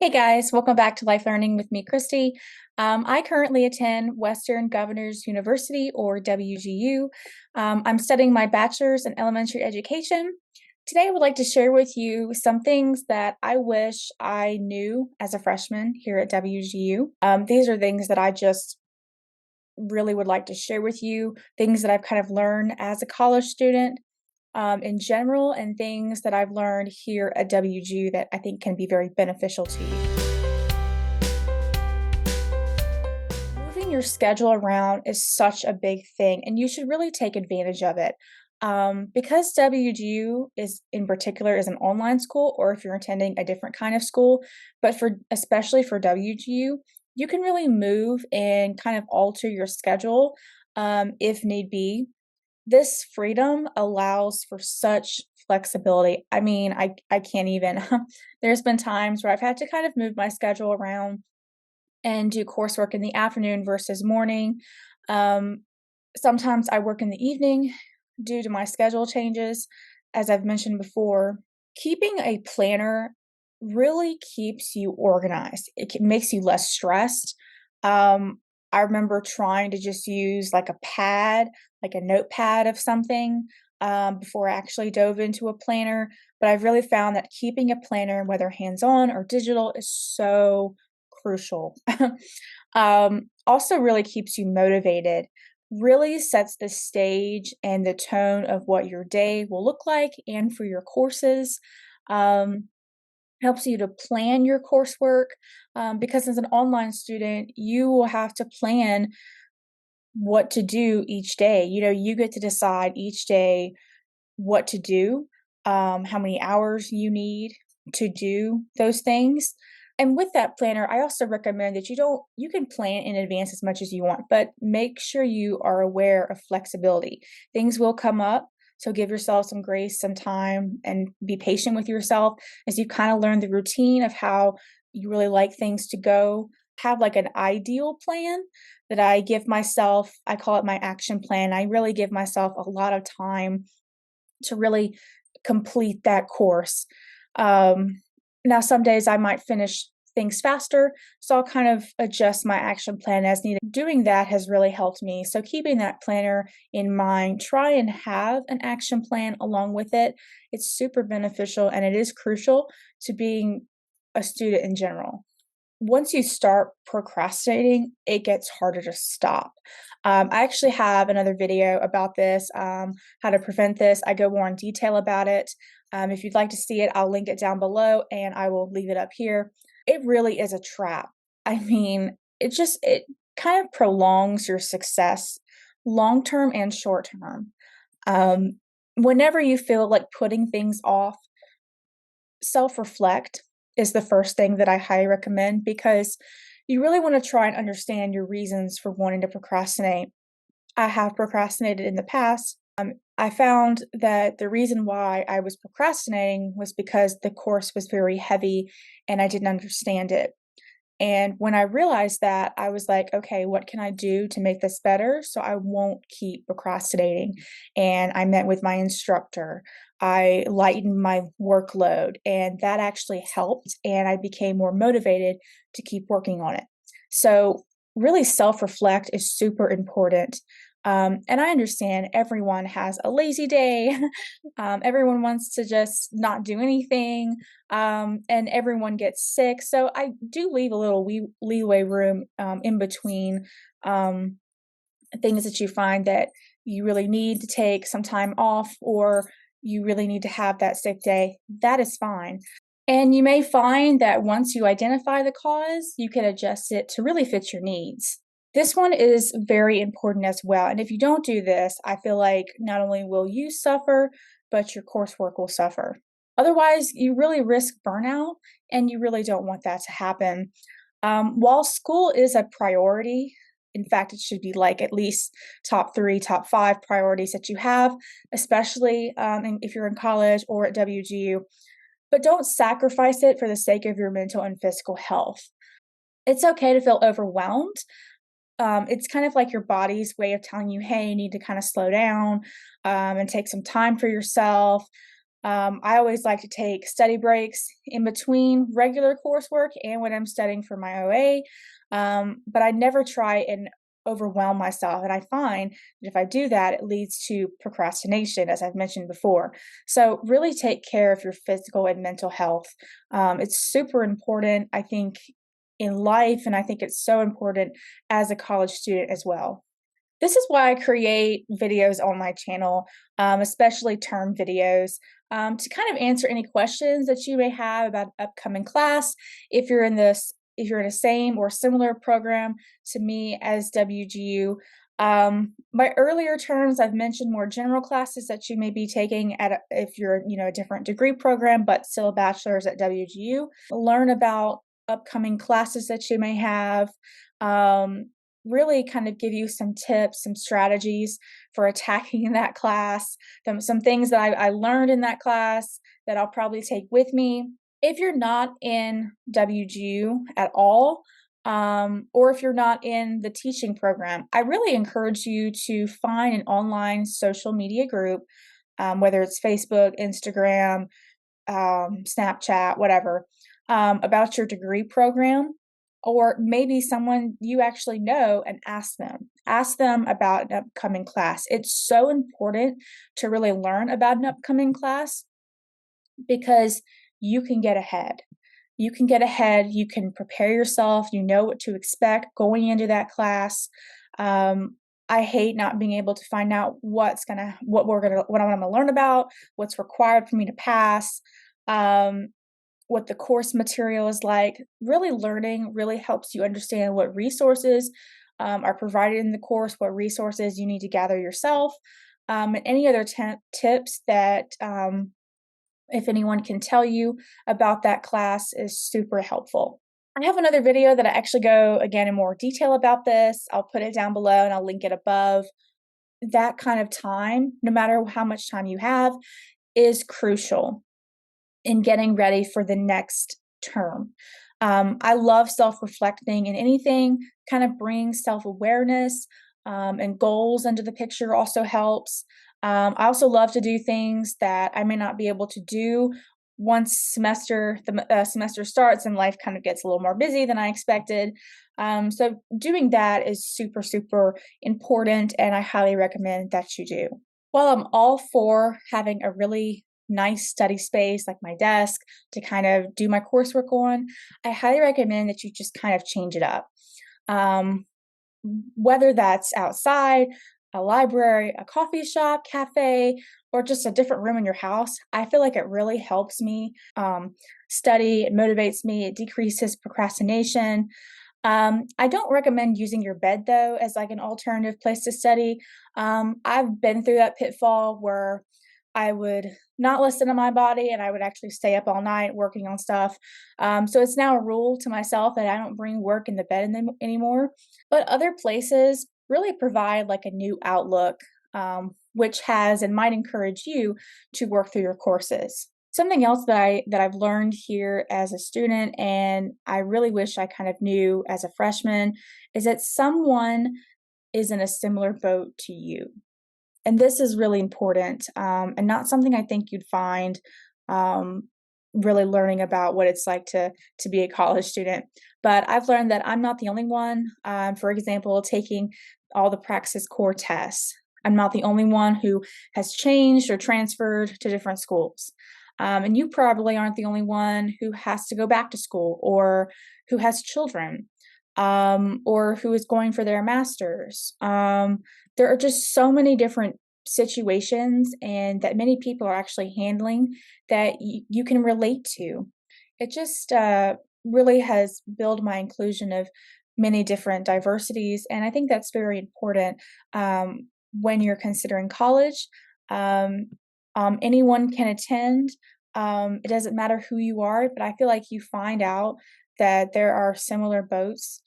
Hey guys, welcome back to Life Learning with me, Christy. I currently attend Western Governors University, or WGU. I'm studying my bachelor's in elementary education. Today, I would like to share with you some things that I wish I knew as a freshman here at WGU. These are things that I just really would like to share with you, things that I've kind of learned as a college student in general, and things that I've learned here at WGU that I think can be very beneficial to you. Moving your schedule around is such a big thing, and you should really take advantage of it. Because WGU is in particular is an online school, or if you're attending a different kind of school, but especially for WGU, you can really move and kind of alter your schedule if need be. This freedom allows for such flexibility. I mean, I can't even. There's been times where I've had to kind of move my schedule around and do coursework in the afternoon versus morning. Um, Sometimes I work in the evening due to my schedule changes, as I've mentioned before. Keeping a planner really keeps you organized. Makes you less stressed. I remember trying to just use like a pad, like a notepad of something, before I actually dove into a planner. But I've really found that keeping a planner, whether hands-on or digital, is so crucial. Also really keeps you motivated, really sets the stage and the tone of what your day will look like and for your courses. Um, Helps you to plan your coursework, because as an online student, you will have to plan what to do each day. You know, you get to decide each day what to do, how many hours you need to do those things. And with that planner, I also recommend that you can plan in advance as much as you want, but make sure you are aware of flexibility. Things will come up, so give yourself some grace, some time, and be patient with yourself as you kind of learn the routine of how you really like things to go. Have like an ideal plan that I give myself. I call it my action plan. I really give myself a lot of time to really complete that course. Now, some days I might finish things faster, so I'll kind of adjust my action plan as needed. Doing that has really helped me. So, keeping that planner in mind, try and have an action plan along with it. It's super beneficial and it is crucial to being a student in general. Once you start procrastinating, it gets harder to stop. I actually have another video about this, how to prevent this. I go more in detail about it. If you'd like to see it, I'll link it down below and I will leave it up here. It really is a trap. I mean, it kind of prolongs your success, long term and short term. Whenever you feel like putting things off, self reflect is the first thing that I highly recommend, because you really want to try and understand your reasons for wanting to procrastinate. I have procrastinated in the past. I found that the reason why I was procrastinating was because the course was very heavy and I didn't understand it. And when I realized that, I was like, okay, what can I do to make this better so I won't keep procrastinating? And I met with my instructor. I lightened my workload, and that actually helped. And I became more motivated to keep working on it. So, really, self reflect is super important. And I understand everyone has a lazy day. Everyone wants to just not do anything, and everyone gets sick. So I do leave a little leeway room in between things that you find that you really need to take some time off, or you really need to have that sick day. That is fine. And you may find that once you identify the cause, you can adjust it to really fit your needs. This one is very important as well. And if you don't do this, I feel like not only will you suffer, but your coursework will suffer. Otherwise, you really risk burnout, and you really don't want that to happen. While school is a priority, in fact, it should be like at least top 3, top 5 priorities that you have, especially if you're in college or at WGU. But don't sacrifice it for the sake of your mental and physical health. It's okay to feel overwhelmed. It's kind of like your body's way of telling you, hey, you need to kind of slow down and take some time for yourself. I always like to take study breaks in between regular coursework and when I'm studying for my OA, but I never try and overwhelm myself. And I find that if I do that, it leads to procrastination, as I've mentioned before. So, really take care of your physical and mental health. It's super important, I think, in life, and I think it's so important as a college student as well. This is why I create videos on my channel, especially term videos, to kind of answer any questions that you may have about upcoming class. If you're in a same or similar program to me as WGU, my earlier terms, I've mentioned more general classes that you may be taking if you're, a different degree program, but still a bachelor's at WGU. Learn about upcoming classes that you may have. Um, Really kind of give you some tips, some strategies for attacking in that class, some things that I learned in that class that I'll probably take with me. If you're not in WGU at all, or if you're not in the teaching program, I really encourage you to find an online social media group, whether it's Facebook, Instagram, Snapchat, whatever, about your degree program, or maybe someone you actually know and ask them. Ask them about an upcoming class. It's so important to really learn about an upcoming class because you can get ahead. You can get ahead, you can prepare yourself, you know what to expect going into that class. I hate not being able to find out what I'm gonna learn about, what's required for me to pass. Um, what the course material is like. Really learning really helps you understand what resources are provided in the course, what resources you need to gather yourself, and any other tips that, if anyone can tell you about that class, is super helpful. I have another video that I actually go again in more detail about this. I'll put it down below and I'll link it above. That kind of time, no matter how much time you have, is crucial in getting ready for the next term. I love self reflecting, and anything kind of brings self awareness, and goals into the picture also helps. I also love to do things that I may not be able to do once semester starts and life kind of gets a little more busy than I expected. So doing that is super important, and I highly recommend that you do. While I'm all for having a really nice study space like my desk to kind of do my coursework on, I highly recommend that you just kind of change it up. Um, Whether that's outside, a library, a coffee shop, cafe, or just a different room in your house, I feel like it really helps me study. It motivates me. It decreases procrastination. I don't recommend using your bed though as like an alternative place to study. I've been through that pitfall where I would not listen to my body and I would actually stay up all night working on stuff. So it's now a rule to myself that I don't bring work in the bed anymore. But other places really provide like a new outlook, which has and might encourage you to work through your courses. Something else that I've learned here as a student, and I really wish I kind of knew as a freshman, is that someone is in a similar boat to you. And this is really important, and not something I think you'd find, um, really learning about what it's like to be a college student. But I've learned that I'm not the only one, for example, taking all the Praxis core tests. I'm not the only one who has changed or transferred to different schools. And you probably aren't the only one who has to go back to school or who has children, or who is going for their master's. There are just so many different situations and that many people are actually handling that you can relate to. It just really has built my inclusion of many different diversities, and I think that's very important when you're considering college. Um, Anyone can attend. It doesn't matter who you are, but I feel like you find out that there are similar boats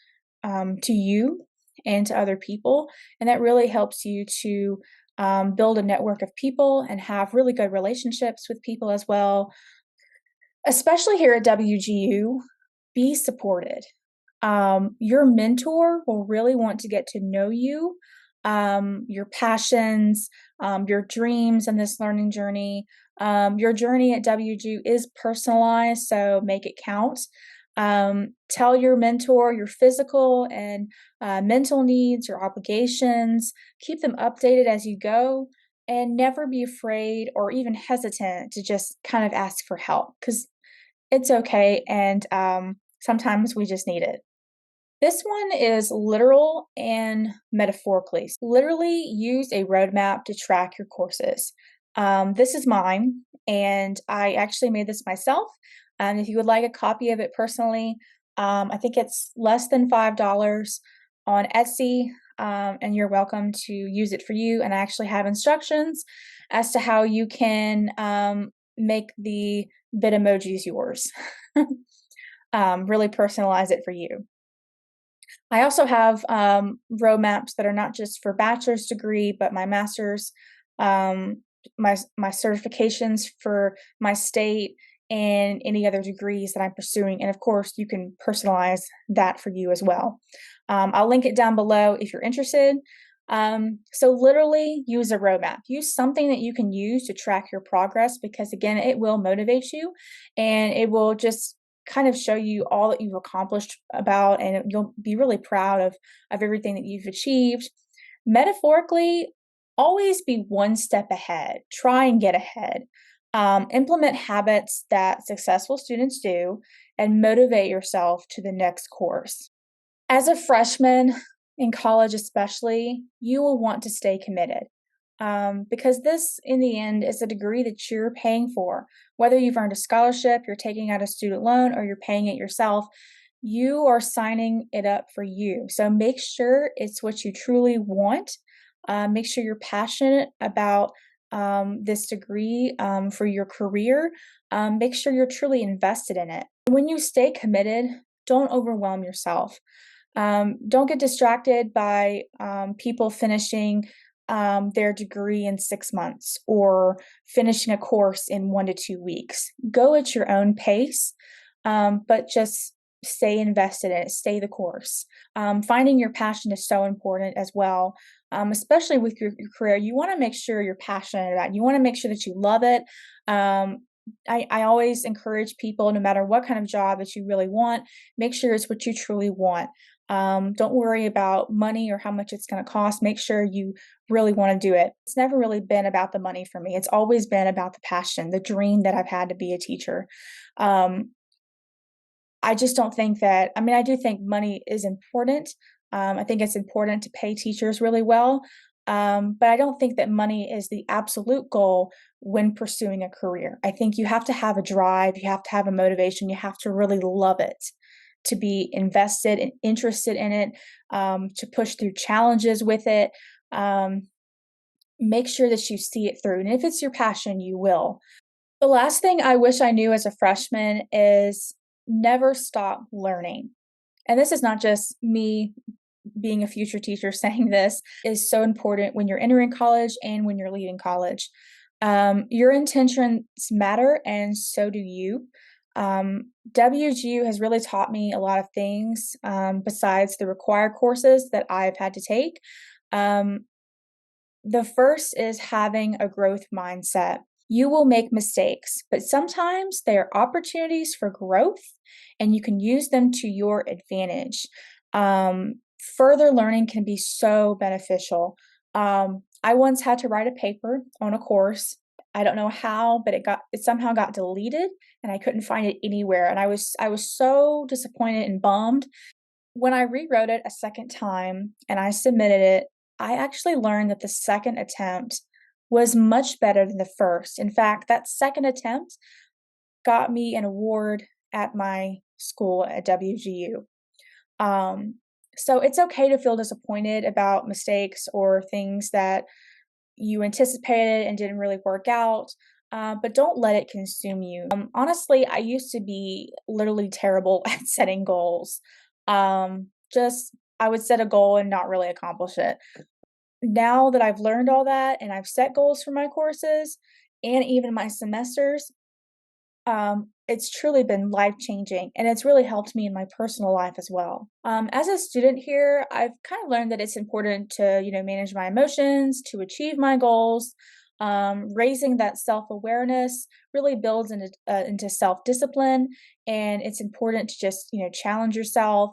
to you and to other people, and that really helps you to build a network of people and have really good relationships with people as well. Especially here at WGU, be supported. Your mentor will really want to get to know you, your passions, your dreams in this learning journey. Your journey at WGU is personalized, so make it count. Tell your mentor your physical and mental needs, your obligations, keep them updated as you go, and never be afraid or even hesitant to just kind of ask for help because it's okay. And sometimes we just need it. This one is literal and metaphorically. Literally, use a roadmap to track your courses. This is mine, and I actually made this myself. And if you would like a copy of it personally, I think it's less than $5 on Etsy, and you're welcome to use it for you. And I actually have instructions as to how you can make the Bitmojis yours. Really personalize it for you. I also have roadmaps that are not just for bachelor's degree, but my master's, my certifications for my state, and any other degrees that I'm pursuing. And of course, you can personalize that for you as well. I'll link it down below if you're interested. So literally use a roadmap. Use something that you can use to track your progress because again, it will motivate you and it will just kind of show you all that you've accomplished about and you'll be really proud of everything that you've achieved. Metaphorically, always be one step ahead. Try and get ahead. Implement habits that successful students do and motivate yourself to the next course. As a freshman in college, especially, you will want to stay committed because this, in the end, is a degree that you're paying for. Whether you've earned a scholarship, you're taking out a student loan, or you're paying it yourself, you are signing it up for you. So make sure it's what you truly want. Make sure you're passionate about this degree for your career. Make sure you're truly invested in it. When you stay committed, don't overwhelm yourself. Don't get distracted by people finishing their degree in 6 months or finishing a course in 1 to 2 weeks. Go at your own pace, but just stay invested in it, stay the course. Finding your passion is so important as well, especially with your career. You want to make sure you're passionate about it. You want to make sure that you love it. I always encourage people, no matter what kind of job that you really want, make sure it's what you truly want. Don't worry about money or how much it's going to cost. Make sure you really want to do it. It's never really been about the money for me. It's always been about the passion, the dream that I've had to be a teacher. I just don't think that, I mean, I do think money is important. I think it's important to pay teachers really well. But I don't think that money is the absolute goal when pursuing a career. I think you have to have a drive, you have to have a motivation, you have to really love it to be invested and interested in it, to push through challenges with it. Make sure that you see it through. And if it's your passion, you will. The last thing I wish I knew as a freshman is never stop learning. And this is not just me being a future teacher saying this, is so important when you're entering college and when you're leaving college. Your intentions matter, and so do you. WGU has really taught me a lot of things besides the required courses that I've had to take. The first is having a growth mindset. You will make mistakes, but sometimes they are opportunities for growth and you can use them to your advantage. Further learning can be so beneficial. I once had to write a paper on a course. I don't know how, but it somehow got deleted and I couldn't find it anywhere. And I was so disappointed and bummed. When I rewrote it a second time and I submitted it, I actually learned that the second attempt was much better than the first. In fact, that second attempt got me an award at my school at WGU. So it's okay to feel disappointed about mistakes or things that you anticipated and didn't really work out, but don't let it consume you. Honestly, I used to be literally terrible at setting goals. I would set a goal and not really accomplish it. Now that I've learned all that and I've set goals for my courses and even my semesters, It's truly been life-changing, and it's really helped me in my personal life as well. As a student here, I've kind of learned that it's important to, manage my emotions, to achieve my goals. Raising that self-awareness really builds into self-discipline, and it's important to just, challenge yourself.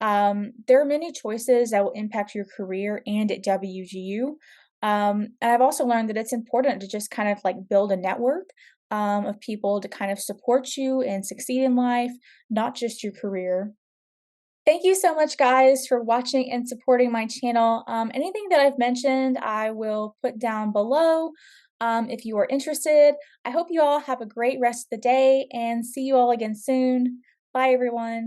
There are many choices that will impact your career and at WGU. And I've also learned that it's important to just kind of like build a network of people to kind of support you and succeed in life, not just your career. Thank you so much, guys, for watching and supporting my channel. Anything that I've mentioned, I will put down below if you are interested. I hope you all have a great rest of the day and see you all again soon. Bye, everyone.